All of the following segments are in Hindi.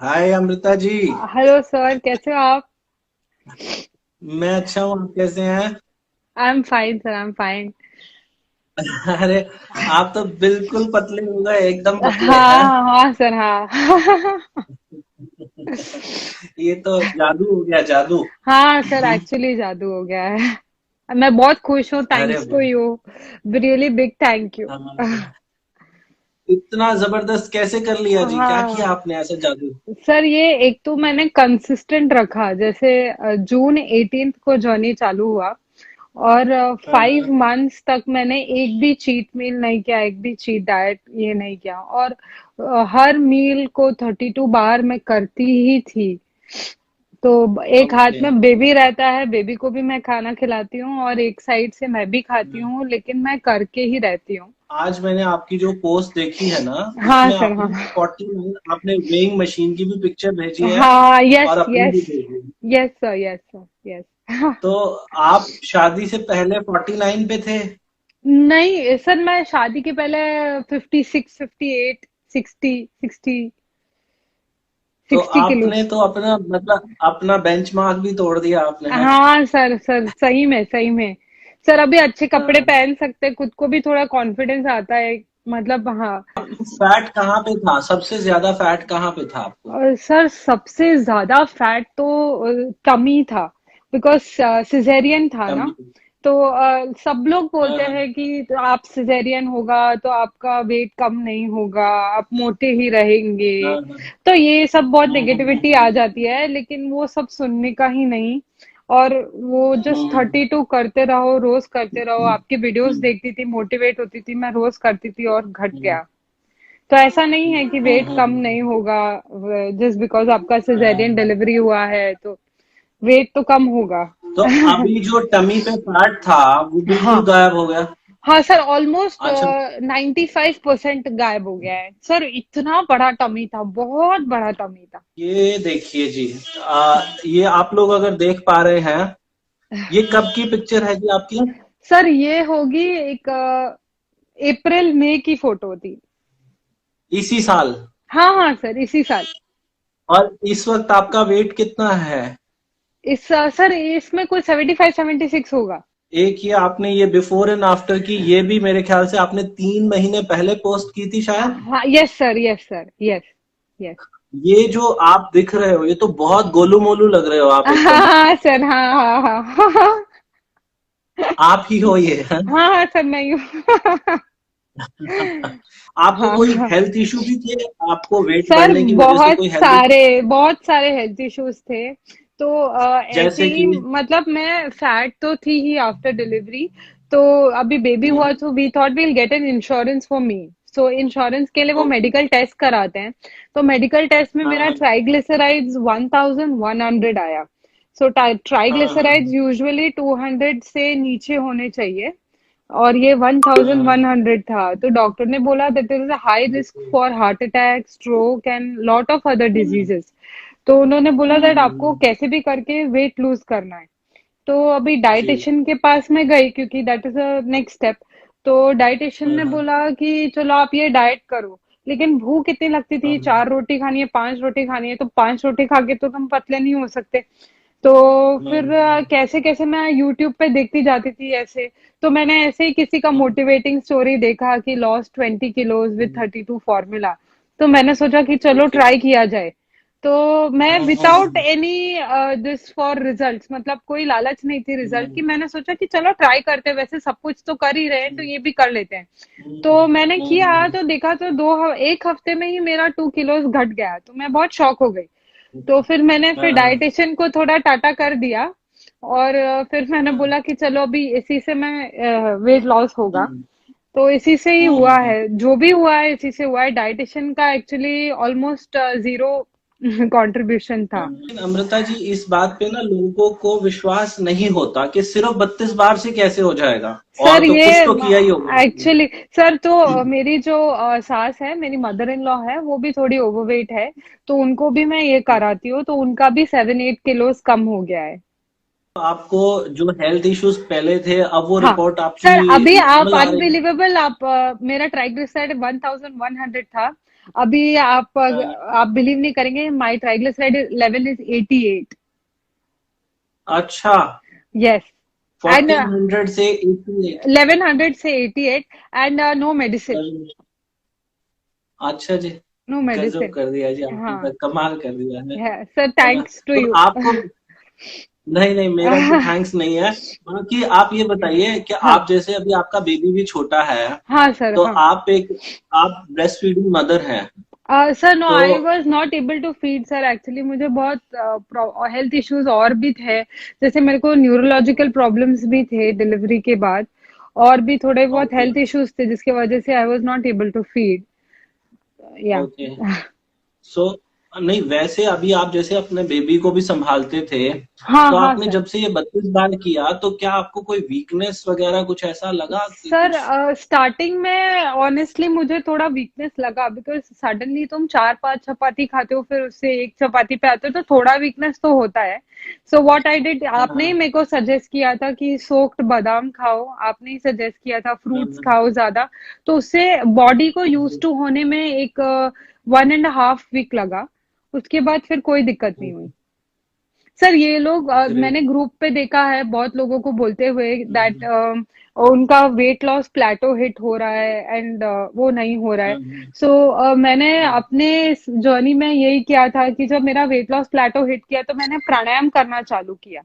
हाय अमृता जी। हेलो सर, कैसे हो आप? मैं अच्छा हूँ, आप कैसे हैं? I am fine sir, I am fine. अरे, आप तो बिल्कुल पतले हो गए, एकदम पतले हैं। हाँ हाँ सर, हाँ। ये तो जादू हो गया, जादू। हाँ सर, एक्चुअली जादू हो गया है। मैं बहुत खुश हूँ, अरे थैंक्स टू वाह। You. Really big thank you. हाँ, इतना जबरदस्त कैसे कर लिया जी? क्या किया हाँ आपने ऐसा जादू? सर, ये एक तो मैंने कंसिस्टेंट रखा, जैसे जून 18 को जर्नी चालू हुआ और हाँ, 5 मंथ्स तक मैंने एक भी चीट मील नहीं किया, एक भी चीट डाइट ये नहीं किया। और हर मील को 32 बार मैं करती ही थी। तो एक हाथ ओके। में बेबी रहता है, बेबी को भी मैं खाना खिलाती हूँ और एक साइड से मैं भी खाती हम्म। हूँ, लेकिन मैं करके ही रहती हूँ। आज मैंने आपकी जो पोस्ट देखी है ना, हाँ उसमें सर, आपने हाँ। 49, आपने वेइंग मशीन की भी पिक्चर भेजी है हाँ, और यस अपनी भी यस। भेजी है। Yes sir, yes sir, yes. तो आप शादी से पहले 49 पे थे? नहीं सर, मैं शादी के पहले 56, 58, 60, 60, तो 60 किलो। आपने तो अपना मतलब अपना बेंचमार्क भी तोड़ दिया आपने, है? हाँ सर, सर सही में, सही में। सर अभी अच्छे कपड़े हाँ। पहन सकते, खुद को भी थोड़ा कॉन्फिडेंस आता है। मतलब हाँ। आपको फैट कहाँ पे था? सबसे ज्यादा फैट कहाँ पे था आपको? और सर सबसे ज्यादा फैट तो टमी था, बिकॉज सिजेरियन था ना। टमी। तो सब लोग हाँ बोलते हाँ हैं कि तो आप सिजेरियन होगा तो आपका वेट कम नहीं होगा, आप मोटे ही रहेंगे। हाँ हाँ। तो ये सब बहुत हम्म, नेगेटिविटी आ जाती है, लेकिन वो सब सुनने का ही नहीं। और वो जस्ट हम्म, 32 करते रहो, रोज करते रहो। हम्म, आपकी वीडियोस हम्म, देखती थी, मोटिवेट होती थी, मैं रोज करती थी और घट हम्म, गया। तो ऐसा नहीं है कि वेट कम हम्म। नहीं होगा जस्ट बिकॉज आपका सिजेरियन हाँ। डिलीवरी हुआ है तो वेट तो कम होगा। तो अभी जो टमी पे फैट था वो बिल्कुल हाँ गायब हो गया? हाँ सर, ऑलमोस्ट अच्छा। 95% गायब हो गया है सर। इतना बड़ा टमी था, बहुत बड़ा टमी था। ये देखिए जी, ये आप लोग अगर देख पा रहे हैं, ये कब की पिक्चर है जी आपकी? सर ये होगी एक अप्रैल मई की फोटो थी। इसी साल? हाँ हाँ सर, इसी साल। और इस वक्त आपका वेट कितना है? सर इसमें कोई 75, 76 होगा। एक ये आपने ये बिफोर एंड आफ्टर की, ये भी मेरे ख्याल से आपने 3 महीने पहले पोस्ट की थी शायद। हाँ, yes sir, yes sir, yes yes. ये जो आप दिख रहे हो, ये तो बहुत गोलू मोलू लग रहे हो आप एकदम। हाँ सर, हाँ हाँ हाँ हाँ। आप ही हो ये, है? हाँ हाँ सर, मैं ही हूँ। आपको हाँ कोई हाँ हेल्थ इशू भी थे? आपको वेट सर, बढ़ने की वजह से बहुत कोई हेल्थ इशू? सारे, बहुत सारे हेल्थ इश्यूज थे। तो ऐसे जैसे ही, कि? मतलब मैं फैट तो थी ही आफ्टर डिलीवरी। तो अभी बेबी हुआ हम्म। तो we thought will get an insurance for me. So insurance के लिए वो ओके। मेडिकल टेस्ट कराते हैं। तो मेडिकल टेस्ट में हाँ मेरा हाँ ट्राइग्लिसराइड्स 1100 आया। सो हाँ हाँ। ट्राइग्लिसराइड्स यूजुअली 200 से नीचे होने चाहिए, और ये हाँ हाँ। 1100 था। तो डॉक्टर ने बोला that is a high risk okay. For heart attack, stroke and lot of other hmm, diseases. तो उन्होंने बोला दैट आपको हम्म, कैसे भी करके वेट लूज करना है। तो अभी जी। डाइटिशियन के पास में गई, क्योंकि that is a next step. तो डाइटिशियन हाँ ने हाँ बोला कि चलो आप ये डाइट करो। लेकिन भूख इतनी लगती हाँ थी, 4 रोटी खानी है, 5 रोटी खानी है, तो 5 रोटी खा के तो तुम पतले नहीं हो सकते। तो फिर कैसे कैसे मैं यूट्यूब पे देखती जाती थी ऐसे। तो मैंने ऐसे ही किसी का हम्म, मोटिवेटिंग स्टोरी देखा कि lost 20 kilos with hmm, 32 formula. तो मैंने सोचा कि चलो ओके। ट्राई किया जाए। तो मैं without hmm, any this for results, मतलब कोई लालच नहीं थी रिजल्ट हम्म, की, मैंने सोचा कि चलो ट्राई करते हैं, वैसे सब कुछ तो कर ही रहे हैं तो हम्म, ये भी कर लेते हैं। तो हम्म, मैंने किया हम्म, तो देखा तो एक हफ्ते में ही मेरा 2 किलोज घट गया, तो मैं बहुत शॉक हो गई। तो फिर मैंने हाँ फिर हाँ। डाइटिशियन को थोड़ा टाटा कर दिया। और फिर मैंने हाँ, बोला कि चलो अभी इसी से मैं वेट लॉस होगा। हम्म, तो इसी से ही हम्म, हुआ है, जो भी हुआ है इसी से हुआ है। डाइटिशियन का एक्चुअली ऑलमोस्ट जीरो कंट्रीब्यूशन था। लेकिन अमृता जी, इस बात पे ना लोगों को विश्वास नहीं होता कि सिर्फ 32 बार से कैसे हो जाएगा। सर और तो ये कुछ तो किया ही होगा आपने। एक्चुअली सर, तो मेरी जो सास है, मेरी मदर इन लॉ है, वो भी थोड़ी ओवरवेट है। तो उनको भी मैं ये कराती हूँ, तो उनका भी 7, 8 किलोज कम हो गया है। आपको जो हेल्थ इश्यूज पहले थे, अब वो हाँ रिपोर्ट आपकी सर, अभी आप नॉर्मल आ रही है? अनबिलीवेबल, आप मेरा ट्राइग्लिसराइड 1100 था। अभी हाँ, आप बिलीव नहीं करेंगे, माय ट्राइग्लिसराइड लेवल इज 88। अच्छा। यस। एंड 1400 से 88। 1100 से 88, एंड नो मेडिसिन। अच्छा जी। नो गजब मेडिसिन। कर दिया जी आपने, हाँ। तो कमाल कर दिया सर, है ना। थैंक्स टू तो यू। आपको, नहीं नहीं, मेरा तो थैंक्स नहीं है, बाकी आप ये बताइए कि हाँ। आप जैसे अभी आपका बेबी भी छोटा है, हाँ सर, तो हाँ। आप ब्रेस्ट फीडिंग मदर हैं, सर नो, तो I was not able to feed sir, actually मुझे बहुत हेल्थ इश्यूज और भी थे। जैसे मेरे को न्यूरोलॉजिकल प्रॉब्लम्स भी थे डिलीवरी के बाद, और भी थोड़े बहुत ओके हेल्थ इश्यूज थे जिसकी वजह से I was not able to feed. Yeah. Okay. So नहीं, वैसे अभी आप जैसे अपने बेबी को भी संभालते थे, हाँ, तो हाँ आपने सर। जब से ये 32 बार किया, तो क्या आपको कोई वीकनेस वगैरह कुछ ऐसा लगा कि सर कुछ? स्टार्टिंग में ऑनेस्टली मुझे थोड़ा वीकनेस लगा, बिकॉज सडनली तुम 4-5 चपाती खाते हो, फिर उससे एक चपाती पे आते हो, तो थोड़ा वीकनेस तो होता है। सो व्हाट आई डिड, हाँ आपने ही हाँ मेरे को सजेस्ट किया था कि सोक्ड बादाम खाओ, आपने ही सजेस्ट किया था हाँ फ्रूट्स हाँ, खाओ ज्यादा। तो उससे बॉडी को यूज जी, टू होने में एक 1.5 वीक लगा। उसके बाद फिर कोई दिक्कत नहीं हुई। ओके, सर ये लोग ग्रेट। मैंने ग्रुप पे देखा है बहुत लोगों को बोलते हुए दैट उनका वेट लॉस प्लेटो हिट हो रहा है, एंड वो नहीं हो रहा है। सो मैंने अपने जर्नी में यही किया था कि जब मेरा वेट लॉस प्लेटो हिट किया तो मैंने प्राणायाम करना चालू किया।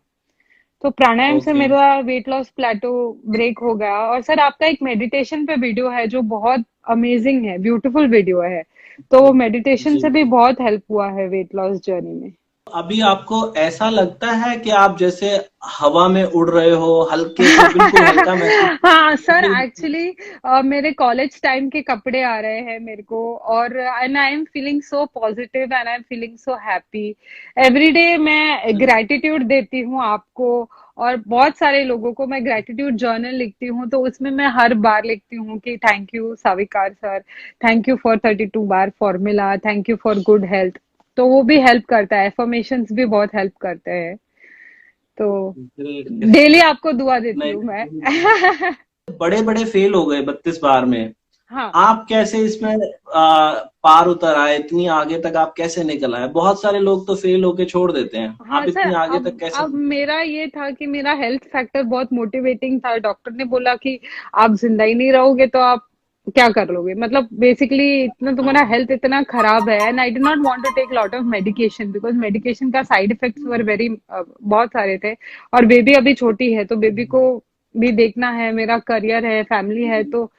तो प्राणायाम से ओके, मेरा वेट लॉस प्लेटो ब्रेक हो गया। और सर आपका एक मेडिटेशन पे वीडियो है जो बहुत अमेजिंग है, ब्यूटीफुल वीडियो है। तो मेडिटेशन जी से भी जी। बहुत हेल्प हुआ है वेट लॉस जर्नी में। अभी आपको ऐसा लगता है कि आप जैसे हवा में उड़ रहे हो, हल्के से, बिल्कुल हल्का महसूस हाँ सर, करते एक्चुअली मेरे कॉलेज टाइम के कपड़े आ रहे हैं मेरे को, और and I am feeling so positive and I am feeling so happy. Every day मैं हैं? ग्रैटिट्यूड देती हूँ आपको, और बहुत सारे लोगों को मैं ग्रैटिट्यूड जर्नल लिखती हूँ, तो उसमें मैं हर बार लिखती हूँ कि thank you Savikar sir, thank you for 32 बार formula, thank you for good health. तो वो भी हेल्प करता है, एफर्मेशंस भी बहुत हेल्प करते हैं। तो ग्रेट ग्रेट। डेली आपको दुआ देती नहीं हूँ मैं। बड़े बड़े फेल हो गए 32 बार में, हाँ। आप कैसे इसमें पार उतर आए, इतनी आगे तक आप कैसे निकल आए? बहुत सारे लोग तो फेल होके छोड़ देते हैं, हाँ आप सर, इतनी आगे तक कैसे अब पहुंचे? मेरा ये था कि मेरा हेल्थ फैक्टर बहुत मोटिवेटिंग था। डॉक्टर ने बोला कि आप जिंदा ही नहीं रहोगे तो आप क्या कर लोगे, मतलब बेसिकली इतना तुम्हारा हाँ, हेल्थ इतना खराब है, and I do not want to take lot of medication because medication का साइड इफेक्ट्स वर वेरी बहुत सारे थे। और बेबी अभी छोटी है तो बेबी को भी देखना है, मेरा करियर है, फैमिली है, तो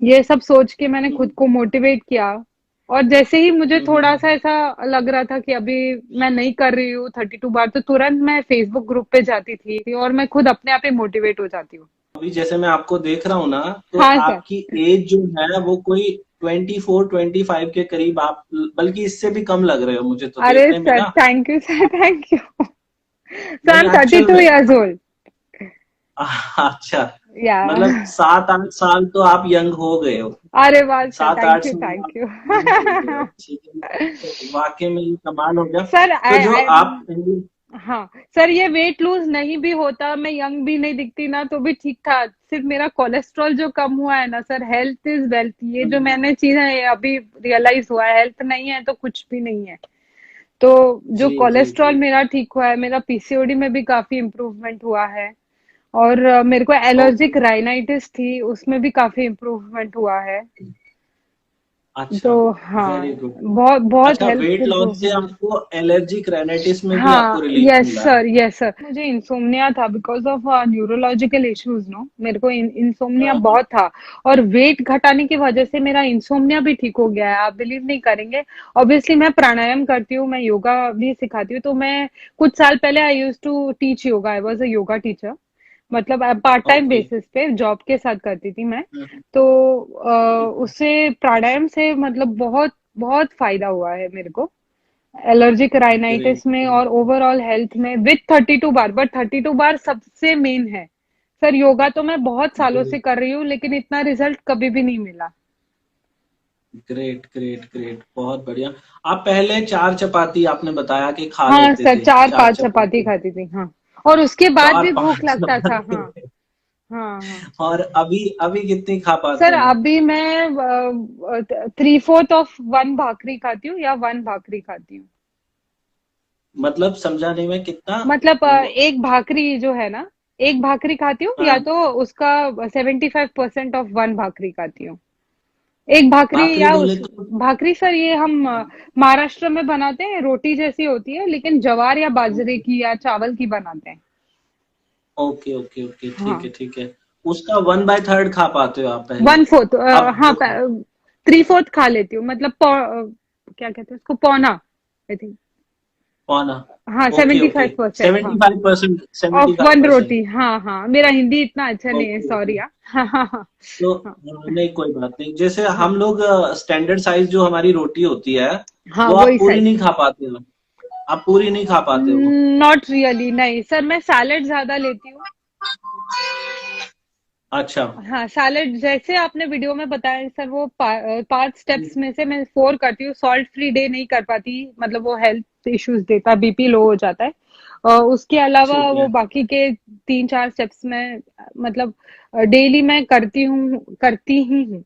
ये सब सोच के मैंने खुद को मोटिवेट किया। और जैसे ही मुझे थोड़ा सा ऐसा लग रहा था कि अभी मैं नहीं कर रही हूँ 32 बार, तो तुरंत मैं फेसबुक ग्रुप पे जाती थी और मैं खुद अपने आप ही मोटिवेट हो जाती हूँ। अभी जैसे मैं आपको देख रहा हूँ ना, तो हाँ सर। आपकी एज जो है वो कोई 24-25 के करीब, आप बल्कि इससे भी कम लग रहे हो मुझे तो अरे देखने में सर, ना। Thank you sir, thank you. So I नहीं, एम थर्टी एक्चुअल टू में। Years old. अच्छा, या। मतलब 7-8 साल तो आप यंग हो गए हो। अरे वाह सर, सात आठ थैंक यू, साल आप थैंक यू। यंग हो गए हो, ठीक है। तो वाकई में ये कमाल हो गया। सर तो जो आई आप पहले, हाँ सर, ये वेट लूज नहीं भी होता, मैं यंग भी नहीं दिखती ना, तो भी ठीक था। सिर्फ मेरा कोलेस्ट्रॉल जो कम हुआ है ना सर, हेल्थ इज वेल्थ, ये जो मैंने चीज है ये अभी रियलाइज हुआ है, हेल्थ नहीं है तो कुछ भी नहीं है। तो जो जी जी कोलेस्ट्रॉल जी, मेरा ठीक हुआ है, मेरा पीसीओडी में भी काफी इम्प्रूवमेंट हुआ है। और मेरे को ओके, एलर्जिक राइनाइटिस थी, उसमें भी काफी इम्प्रूवमेंट हुआ है। तो अच्छा, हाँ, वेरी गुड। बहुत बहुत अच्छा, हेल्थ वेट लॉस से इम्प्रूवमेंट है। आपको एलर्जिक राइनाइटिस में भी आपको हाँ, रिलीफ यस मिला है? सर, यस सर, मुझे इंसोम्निया था because of neurological issues, no, मेरे को इंसोम्निया हाँ हाँ, बहुत था। और वेट घटाने की वजह से मेरा इंसोम्निया भी ठीक हो गया है, आप बिलीव नहीं करेंगे। ऑब्वियसली मैं प्राणायाम करती हूँ, मैं योगा भी सिखाती हूँ, तो मैं कुछ साल पहले I use to teach yoga, I was a yoga teacher. मतलब पार्ट टाइम ओके। बेसिस पे जॉब के साथ करती थी मैं। हाँ, तो ठीक है। उससे प्राणायाम से मतलब बहुत बहुत फायदा हुआ है मेरे को, एलर्जिक ग्रेट राइनाइटिस में ग्रेट। और ओवरऑल हेल्थ में, विथ 32 बार, बट 32 बार सबसे मेन है। सर योगा तो मैं बहुत सालों से कर रही हूँ लेकिन इतना रिजल्ट कभी भी नहीं मिला। ग्रेट ग्रेट ग्रेट, बहुत बढ़िया। आप पहले 4 चपाती आपने बताया कि खा हाँ लेते सर, थे, चार चार पांच चपाती चपाती खाती थी, हाँ। और उसके बाद चार भी भूख पांच लगता था, चपाती हाँ। हाँ हाँ। और अभी अभी कितनी खा पाते सर हैं? अभी मैं 3/4 ऑफ 1 भाकरी खाती हूँ या 1 भाकरी खाती हूँ। मतलब समझा नहीं मैं, कितना? मतलब एक भाकरी जो है ना, एक भाकरी खाती हूँ या हाँ, तो उसका 75% ऑफ 1 भाकरी खाती हूँ। एक भाकरी भाकरी या बोले उस तो? भाकरी सर ये हम महाराष्ट्र में बनाते हैं, रोटी जैसी होती है लेकिन ज्वार या बाजरे की या चावल की बनाते हैं। ओके ओके ओके, ठीक हाँ। है ठीक है। उसका 1/3 खा पाते हो आप पहले? 1/4 अब हाँ, जो 3/4 खा लेती हूँ, मतलब क्या कहते हैं उसको, पौना, आई थिंक। पौना। हाँ, okay seventy okay, five percent हाँ। 75%, ऑफ 1 75%। रोटी, हाँ हाँ, मेरा हिंदी इतना अच्छा नहीं है, ओके सॉरी ओके। हाँ। हाँ हाँ हाँ। तो हाँ नहीं, कोई बात नहीं। जैसे हाँ हम लोग स्टैंडर्ड साइज जो हमारी रोटी होती है, हाँ, वो आप वही पूरी साइज। नहीं खा पाते हो? आप पूरी नहीं खा पाते हो? नॉट रियली, नहीं सर, मैं सैलेड ज्यादा लेती हूँ। अच्छा। हाँ, सैलेड जैसे आपने वीडियो में बताया सर, वो 5 स्टेप्स में से मैं 4 करती हूँ। सॉल्ट फ्री डे नहीं कर पाती, मतलब वो हेल्थ इश्यूज देता है, बीपी लो हो जाता है। और उसके अलावा ठीक वो है। बाकी के 3-4 स्टेप्स में, मतलब डेली मैं करती ही हूँ।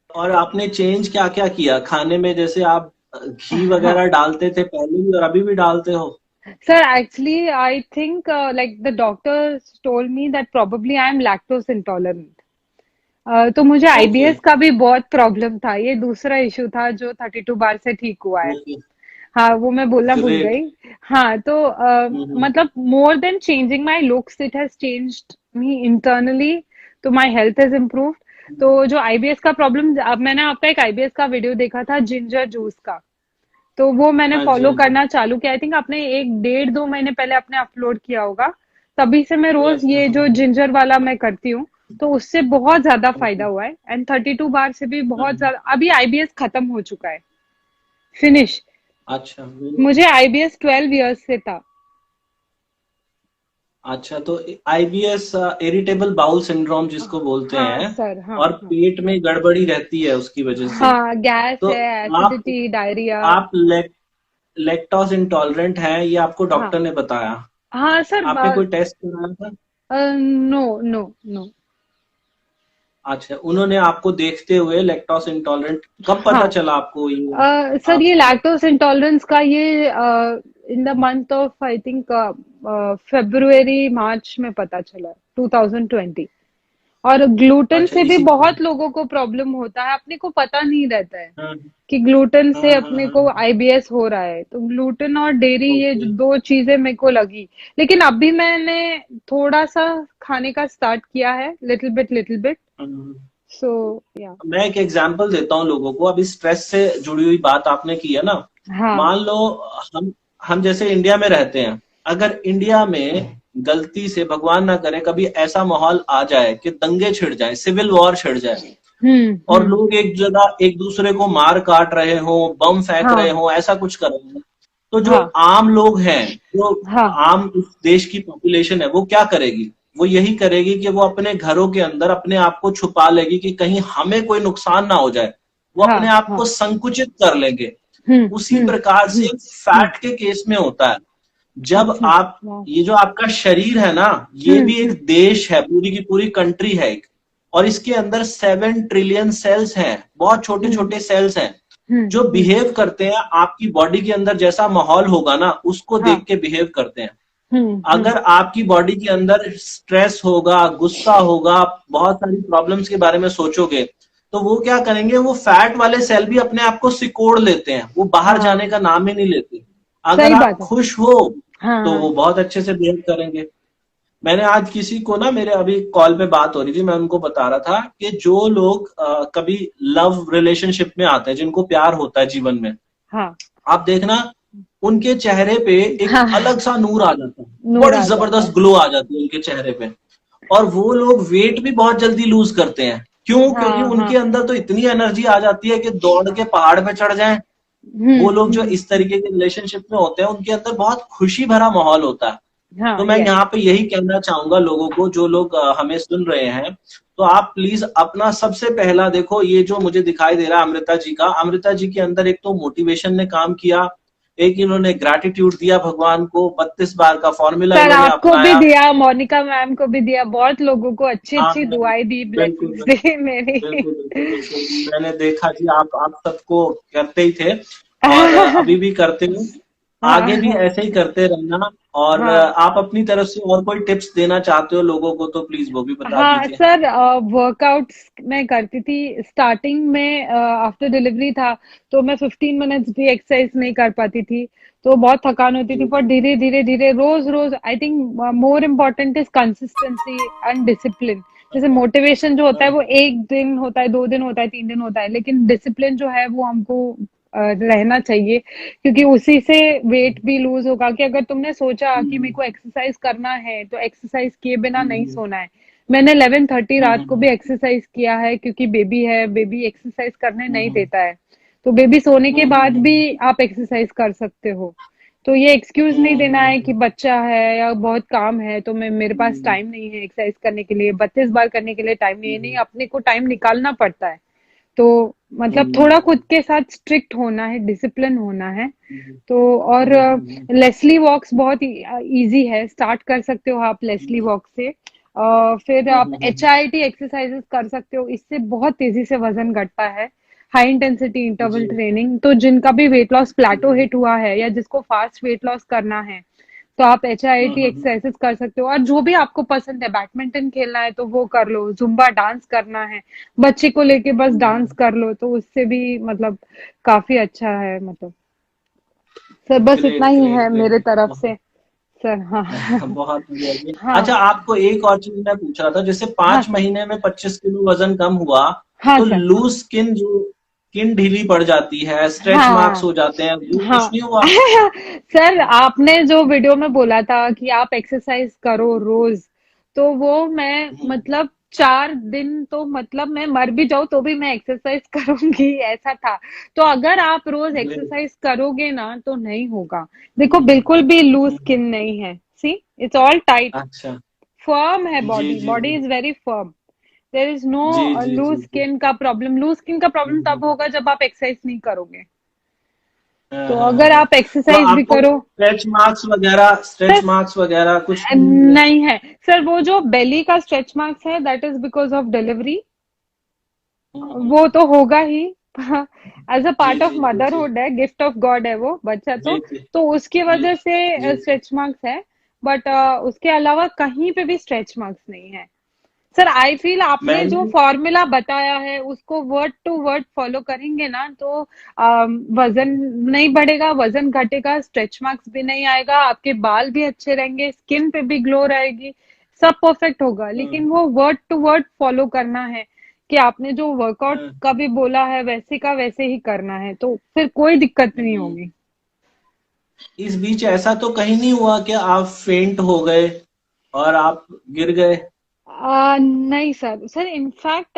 और आपने चेंज क्या क्या किया खाने में? जैसे आप घी हाँ वगैरह डालते थे पहले भी और अभी भी डालते हो? Sir, actually I think like the doctor told me that probably I am lactose intolerant. तो मुझे ओके आईबीएस का भी बहुत प्रॉब्लम था, ये दूसरा इशू था जो 32 बार से ठीक हुआ है। ओके, हाँ, वो मैं बोलना भूल ग्रेट। गई। हाँ तो हम्म। मतलब more than changing my looks, it has changed me internally, तो माई हेल्थ इज इम्प्रूव्ड। तो जो आईबीएस का प्रॉब्लम, अब मैंने आपका एक आईबीएस का वीडियो देखा था जिंजर जूस का, तो वो मैंने हाँ जी फॉलो हाँ जी। करना चालू किया। आई थिंक आपने 1 डेढ़ 2 महीने पहले आपने अपलोड किया होगा। तभी से मैं रोज यस, ये हाँ जो हाँ। जिंजर वाला मैं करती हूँ, तो उससे बहुत ज्यादा फायदा ओके। हुआ है। एंड 32 बार से भी बहुत हाँ, ज्यादा, अभी आईबीएस खत्म हो चुका है, फिनिश। अच्छा मुझे आईबीएस 12 इयर्स से था। अच्छा। तो आईबीएस इरिटेबल बाउल सिंड्रोम जिसको बोलते हाँ हैं, सर, हाँ और हाँ। पेट में गड़बड़ी रहती है उसकी वजह से। हाँ, गैस तो है, आप एसिडिटी, डायरिया। आप लैक्टोज इंटॉलरेंट हैं, ये आपको हाँ डॉक्टर ने बताया? हाँ सर। आपने कोई टेस्ट कराया था? No no no. अच्छा, उन्होंने आपको देखते हुए लैक्टोज इंटॉलरेंट कब हाँ पता चला आपको ये? सर, ये आप लैक्टोज इंटॉलरेंस का ये in the month of I think फरवरी मार्च में पता चला, 2020। और ग्लूटेन अच्छा, से भी इसी बहुत लोगों को प्रॉब्लम होता है, अपने को पता नहीं रहता है हाँ कि ग्लूटेन से अपने को हाँ। आईबीएस हो रहा है। तो ग्लूटेन और डेयरी, ये जो ओके। 2 चीजें मेरे को लगी। लेकिन अभी मैंने थोड़ा सा खाने का स्टार्ट किया है, लिटिल बिट। सो या। मैं एक एग्जांपल देता हूँ लोगों को। अभी स्ट्रेस से जुड़ी हुई बात आपने की है ना। हाँ मान लो हम हम जैसे इंडिया में रहते हैं। अगर इंडिया में गलती से, भगवान ना करे, कभी ऐसा माहौल आ जाए कि दंगे छिड़ जाए, सिविल वॉर छिड़ जाए, और हम्म। लोग एक जगह एक दूसरे को मार काट रहे हो, बम फेंक रहे हाँ हो, ऐसा कुछ कर रहे हो, तो जो हाँ आम लोग हैं, जो हाँ आम इस देश की पॉपुलेशन है, वो क्या करेगी? वो यही करेगी कि वो अपने घरों के अंदर अपने आप को छुपा लेगी कि कहीं हमें कोई नुकसान ना हो जाए। वो हाँ अपने आप हाँ। को संकुचित कर लेंगे। हम्म उसी हम्म प्रकार से हम्म। फैट के केस में होता है। जब अच्छा। आप, वाह। ये जो आपका शरीर है ना, ये भी एक हम्म। देश है, पूरी की पूरी कंट्री है एक। और इसके अंदर 7 ट्रिलियन सेल्स हैं, बहुत छोटे हम्म छोटे सेल्स हैं, हम्म। जो बिहेव करते हैं आपकी बॉडी के अंदर जैसा माहौल होगा ना, उसको हाँ। देख के बिहेव करते हैं। हम्म। अगर आपकी बॉडी के अंदर स्ट्रेस होगा, गुस्सा होगा, बहुत सारी प्रॉब्लम्स के बारे में सोचोगे, तो वो क्या करेंगे, वो फैट वाले सेल भी अपने आप को सिकोड़ लेते हैं, वो बाहर जाने हाँ, का नाम ही नहीं लेते। अगर सही आप बात है। खुश हो हाँ तो वो हाँ बहुत अच्छे से बिहेव करेंगे। मैंने आज किसी को ना, मेरे अभी कॉल पे बात हो रही थी, मैं उनको बता रहा था कि जो लोग कभी लव रिलेशनशिप में आते हैं, जिनको प्यार होता है जीवन में, हाँ आप देखना उनके चेहरे पे एक हाँ। अलग सा नूर आ जाता है। नूर बड़ी आ जाता जबरदस्त है। ग्लो आ जाती है उनके चेहरे पे। और वो लोग वेट भी बहुत जल्दी लूज करते हैं। क्यों? क्योंकि हाँ हाँ। उनके अंदर तो इतनी एनर्जी आ जाती है कि दौड़ के पहाड़ पे चढ़ जाएं। वो लोग जो इस हम्म। तरीके के रिलेशनशिप में होते हैं, उनके अंदर बहुत खुशी भरा माहौल होता है। तो हाँ, मैं यस। यहाँ पे यही कहना चाहूंगा लोगों को, जो लोग हमें सुन रहे हैं, तो आप प्लीज अपना सबसे पहला देखो, ये जो मुझे दिखाई दे रहा है अमृता जी का, अमृता जी के अंदर एक तो मोटिवेशन ने काम किया, एक इन्होंने ग्रैटिट्यूड दिया भगवान को, 32 बार का फॉर्मूला सर इन्होंने आपको भी अपनाया। दिया, मोनिका मैम को भी दिया, बहुत लोगों को अच्छी हाँ अच्छी दुआएं दी, बिल्कुल ब्लेसिंग्स बिल्कुल दी मेरी। बिल्कुल बिल्कुल बिल्कुल, मैंने देखा जी, आप सबको करते ही थे और अभी भी करते हो, आगे भी हाँ ऐसे ही करते रहना। और हाँ आप अपनी तरफ से और कोई टिप्स देना चाहते हो लोगों को तो प्लीज वो भी बता हाँ दीजिए। सर, वर्कआउट्स मैं करती थी स्टार्टिंग में, आफ्टर डिलीवरी था तो मैं 15 मिनट्स भी एक्सरसाइज नहीं कर पाती थी, तो बहुत थकान होती थी। जी पर धीरे धीरे धीरे रोज रोज, I think more important is consistency and discipline. जैसे मोटिवेशन जो होता है वो एक दिन होता है, 2 दिन होता है, 3 दिन होता है, लेकिन डिसिप्लिन जो है वो हमको रहना चाहिए, क्योंकि उसी से वेट भी लूज होगा। कि अगर तुमने सोचा कि मेरे को एक्सरसाइज करना है तो एक्सरसाइज किए बिना नहीं सोना है। मैंने 11:30 रात को भी एक्सरसाइज किया है, क्योंकि बेबी है, बेबी एक्सरसाइज करने नहीं देता है। तो बेबी सोने के बाद भी आप एक्सरसाइज कर सकते हो। तो ये एक्सक्यूज नहीं देना है कि बच्चा है या बहुत काम है तो मैं, मेरे पास टाइम नहीं है एक्सरसाइज करने के लिए, 32 बार करने के लिए टाइम नहीं है। नहीं, अपने को टाइम निकालना पड़ता है। तो मतलब थोड़ा खुद के साथ स्ट्रिक्ट होना है, डिसिप्लिन होना है। तो और लेस्ली वॉक्स बहुत इजी है, स्टार्ट कर सकते हो आप लेस्ली वॉक से। फिर आप HIIT एक्सरसाइजेस कर सकते हो, इससे बहुत तेजी से वजन घटता है। हाई इंटेंसिटी जी इंटरवल ट्रेनिंग, तो जिनका भी वेट लॉस प्लेटो हिट हुआ है या जिसको फास्ट वेट लॉस करना है तो आप HIIT एक्सरसाइजेस कर सकते हो। और जो भी आपको पसंद है, बैडमिंटन खेलना है तो वो कर लो, जुम्बा डांस करना है, बच्चे को लेके बस डांस कर लो, तो उससे भी मतलब काफी अच्छा है। मतलब सर बस इतना ग्रेट ही ग्रेट है मेरे तरफ ग्रेट। से। सर हाँ। बहुत बढ़िया जी। हाँ अच्छा, आपको एक और चीज मैं पूछ रहा था, जैसे हाँ 5 सर। महीने में 25 किलो वजन कम हुआ, हाँ तो सर। लूज स्किन, जो स्किन ढीली पड़ जाती है, स्ट्रेच मार्क्स हाँ हो जाते हैं, वो कुछ हाँ। नहीं हुआ? सर आपने जो वीडियो में बोला था कि आप एक्सरसाइज करो रोज, तो वो मैं हम्म, मतलब 4 दिन तो मतलब मैं मर भी जाऊं तो भी मैं एक्सरसाइज करूंगी, ऐसा था। तो अगर आप रोज ग्रेट। एक्सरसाइज करोगे ना तो नहीं होगा। देखो बिल्कुल भी लूज स्किन नहीं है, सी इट्स ऑल टाइट, अच्छा। फर्म है, जी बॉडी जी बॉडी जी is very firm. There is no जी जी लूज जी जी। स्किन का प्रॉब्लम। लूज स्किन का प्रॉब्लम हम्म, तब होगा जब आप एक्सरसाइज नहीं करोगे। हाँ, तो हाँ, हाँ, अगर हाँ। आप तो एक्सरसाइज भी आपको करो। स्ट्रेच सर मार्क्स वगैरह कुछ नहीं? नहीं है सर, वो जो बेली का स्ट्रेच मार्क्स है that is because of delivery, वो तो होगा ही। एज अ जी पार्ट ऑफ जी जी जी मदरहुड है, गिफ्ट ऑफ गॉड है वो बच्चा। जी जी तो उसकी जी वजह जी से जी। स्ट्रेच मार्क्स है। बट उसके अलावा कहीं पे भी स्ट्रेच मार्क्स नहीं है। सर आई फील आपने जो मैंने फॉर्मूला बताया है उसको वर्ड टू वर्ड फॉलो करेंगे ना तो वजन नहीं बढ़ेगा, वजन घटेगा, स्ट्रेच मार्क्स भी नहीं आएगा, आपके बाल भी अच्छे रहेंगे, स्किन पे भी ग्लो रहेगी, सब परफेक्ट होगा। हाँ, लेकिन वो वर्ड टू वर्ड फॉलो करना है, कि आपने जो वर्कआउट हाँ, का भी बोला है वैसे का वैसे ही करना है, तो फिर कोई दिक्कत नहीं हम्म। होगी। इस बीच ऐसा तो कहीं नहीं हुआ कि आप फेंट हो गए और आप गिर गए? नहीं सर, सर इनफैक्ट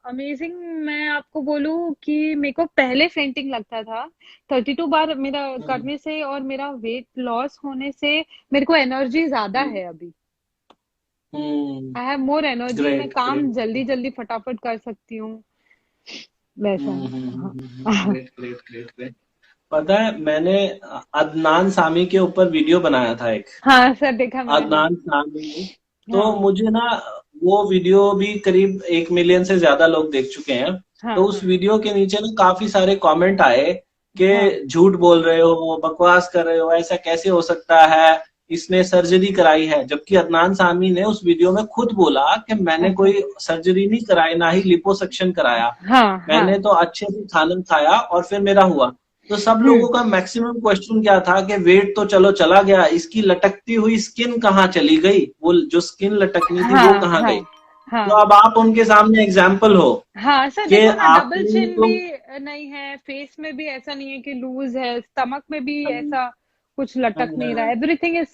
अमेजिंग, मैं आपको बोलूं कि मेरे को पहले फेंटिंग लगता था। 32 बार मेरा हम्म करने से और मेरा वेट लॉस होने से मेरे को एनर्जी ज्यादा है अभी। हम्म। आई हैव मोर एनर्जी, मैं ग्रेट काम ग्रेट। जल्दी जल्दी फटाफट कर सकती हूँ, वैसा। हाँ ग्रेट ग्रेट ग्रेट ग्रेट। पता है, मैंने अदनान सामी के ऊपर वीडियो बनाया था एक। हाँ सर, देखा मैंने। अदनान सामी, तो हाँ मुझे ना वो वीडियो भी करीब 1 मिलियन से ज्यादा लोग देख चुके हैं। हाँ तो उस हाँ वीडियो के नीचे ना काफी सारे कमेंट आए कि हाँ झूठ बोल रहे हो, बकवास कर रहे हो, ऐसा कैसे हो सकता है, इसने सर्जरी कराई है। जबकि अदनान सामी ने उस वीडियो में खुद बोला कि मैंने अच्छा। कोई सर्जरी नहीं कराई, ना ही लिपोसक्शन कराया, हाँ हाँ। मैंने तो अच्छे से खाना खाया और फिर मेरा हुआ। तो सब हम्म। लोगों का मैक्सिमम क्वेश्चन क्या था कि वेट तो चलो चला गया, इसकी लटकती हुई स्किन कहाँ चली गई, वो जो स्किन लटकनी थी वो हाँ कहाँ हाँ गई? तो हाँ अब आप उनके सामने एग्जाम्पल हो हाँ सर, कि देखो ना, डबल आपने चिन भी तो नहीं है, फेस में भी ऐसा नहीं है कि लूज है, स्टमक में भी ऐसा कुछ लटक नहीं रहा है, एवरीथिंग इज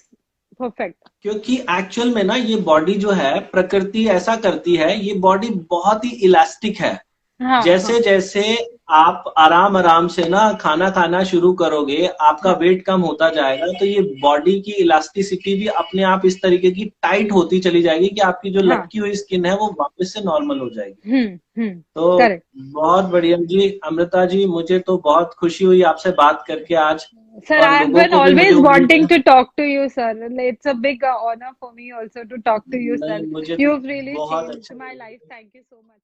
परफेक्ट। क्योंकि एक्चुअल में ना ये बॉडी जो है, प्रकृति ऐसा करती है, ये बॉडी बहुत ही इलास्टिक है। हाँ हाँ जैसे जैसे आप आराम आराम से ना खाना खाना शुरू करोगे, आपका हाँ वेट कम होता जाएगा, तो ये बॉडी की इलास्टिसिटी भी अपने आप इस तरीके की टाइट होती चली जाएगी कि आपकी जो हाँ। लटकी हुई स्किन है वो वापस से नॉर्मल हो जाएगी। तो करेक्ट। बहुत बढ़िया जी, अमृता जी, मुझे तो बहुत खुशी हुई आपसे बात करके आज। Sir, और I have लोगों been को भी मुझे always उम्मीद wanting है। to talk to you, sir. It's a big honor for me also to talk to you, sir. नहीं, मुझे भी You've really बहुत changed अच्छा my लगा। life. Thank you so much.